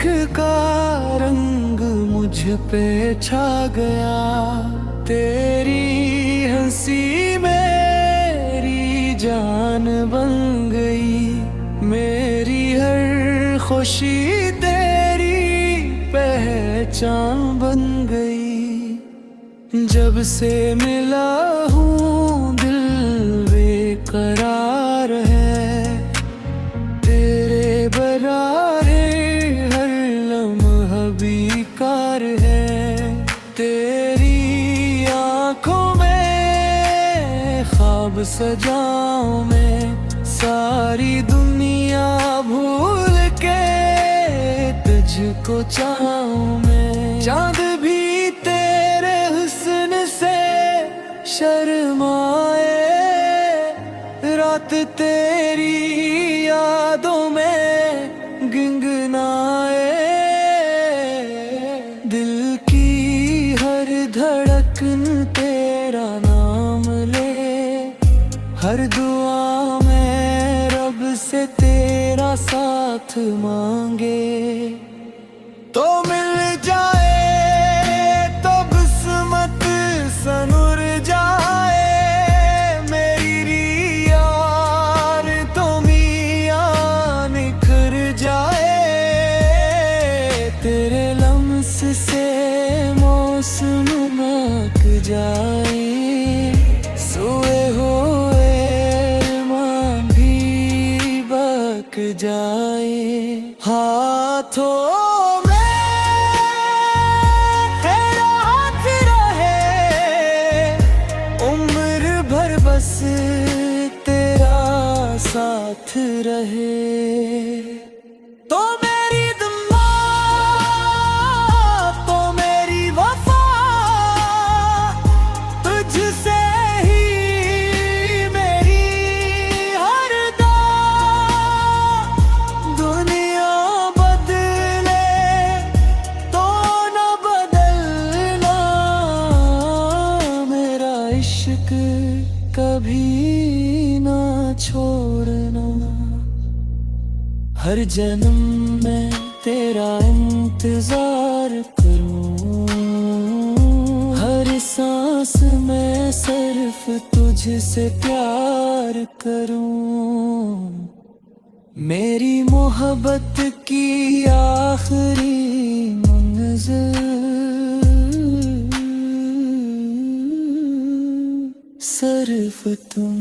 इश्क का रंग मुझ पे छा गया। तेरी हंसी मेरी जान बन गई, मेरी हर खुशी तेरी पहचान बन गई। जब से मिला हूँ दिल बेकरार है, तेरे बरारे हर लम्हा बेकार है। तेरी आँखों में ख्वाब सजाऊं मैं, सारी दुनिया भूल के तुझको चाहूं मैं। चांद भी तेरे हुस्न से शर्माए, रात तेरी यादों में गिनगिनाए। दिल की हर धड़कन तेरा नाम ले, हर दुआ में रब से तेरा साथ मांगे। तो मिल जाए तो किस्मत सनुर जाए, मेरी यार तो मियां निखर जाए। तेरे लम्स से मौसम महक जाए, सोए हुए अरमान भी बहक जाए। हाथों बस तेरा साथ रहे। तो मेरी दुआ तो मेरी वफा, तुझसे ही मेरी हर दुआ। दुनिया बदले तो न बदलना, मेरा इश्क कभी ना छोड़ना। हर जन्म में तेरा इंतजार करूं, हर सांस में सिर्फ तुझसे प्यार करूं। मेरी मोहब्बत की आखिरी मंजिल सिर्फ तुम।